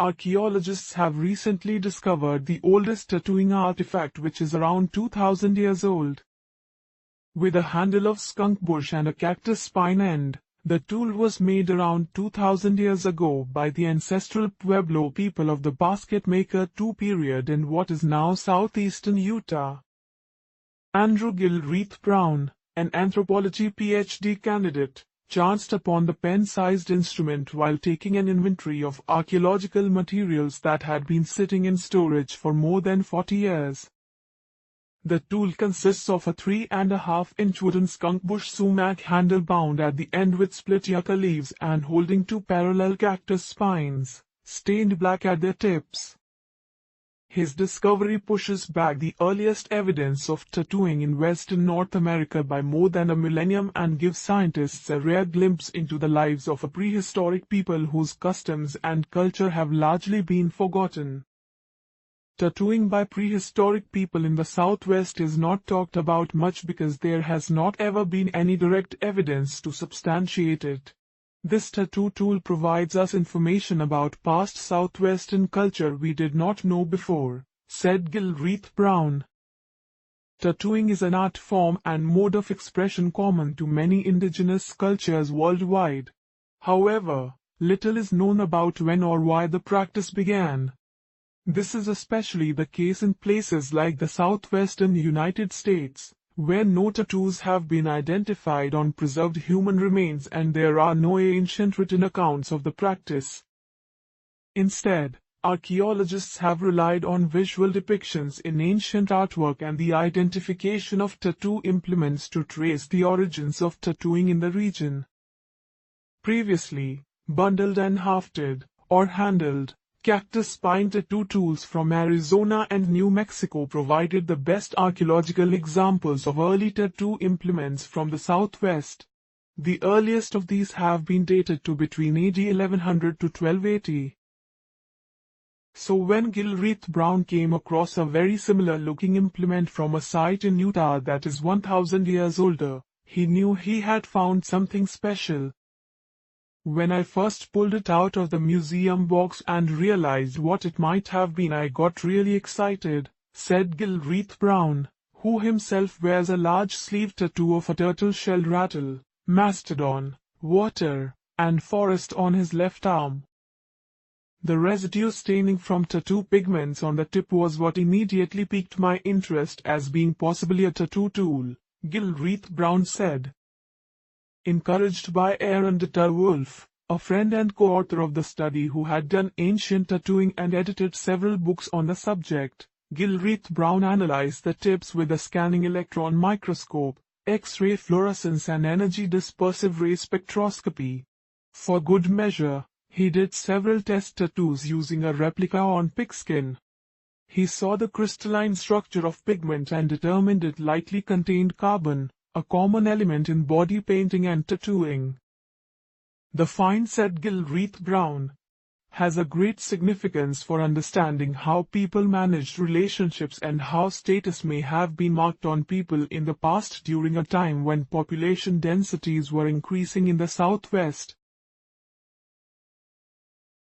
Archaeologists have recently discovered the oldest tattooing artifact, which is around 2000 years old. With a handle of skunk bush and a cactus spine end, the tool was made around 2000 years ago by the ancestral Pueblo people of the Basket Maker II period in what is now southeastern Utah. Andrew Gilreath Brown, an anthropology PhD candidate, chanced upon the pen-sized instrument while taking an inventory of archaeological materials that had been sitting in storage for more than 40 years. The tool consists of a 3.5-inch wooden skunk bush sumac handle bound at the end with split yucca leaves and holding two parallel cactus spines, stained black at their tips. His discovery pushes back the earliest evidence of tattooing in Western North America by more than a millennium and gives scientists a rare glimpse into the lives of a prehistoric people whose customs and culture have largely been forgotten. Tattooing by prehistoric people in the Southwest is not talked about much because there has not ever been any direct evidence to substantiate it. This tattoo tool provides us information about past Southwestern culture we did not know before, said Gilreath Brown. Tattooing is an art form and mode of expression common to many indigenous cultures worldwide. However, little is known about when or why the practice began. This is especially the case in places like the southwestern United States, where no tattoos have been identified on preserved human remains and there are no ancient written accounts of the practice. Instead, archaeologists have relied on visual depictions in ancient artwork and the identification of tattoo implements to trace the origins of tattooing in the region. Previously, bundled and hafted, or handled, cactus spine tattoo tools from Arizona and New Mexico provided the best archaeological examples of early tattoo implements from the Southwest. The earliest of these have been dated to between AD 1100 to 1280. So when Gilreath Brown came across a very similar-looking implement from a site in Utah that is 1000 years older, he knew he had found something special. When I first pulled it out of the museum box and realized what it might have been, I got really excited, said Gilreath Brown, who himself wears a large sleeve tattoo of a turtle-shelled rattle, mastodon, water, and forest on his left arm. The residue staining from tattoo pigments on the tip was what immediately piqued my interest as being possibly a tattoo tool, Gilreath Brown said. Encouraged by Aaron Wolf, a friend and co-author of the study who had done ancient tattooing and edited several books on the subject, Gilreath Brown analyzed the tips with a scanning electron microscope, X-ray fluorescence and energy dispersive ray spectroscopy. For good measure, he did several test tattoos using a replica on pigskin. He saw the crystalline structure of pigment and determined it likely contained carbon, a common element in body painting and tattooing. The find, said Gilreath Brown, has a great significance for understanding how people managed relationships and how status may have been marked on people in the past during a time when population densities were increasing in the Southwest.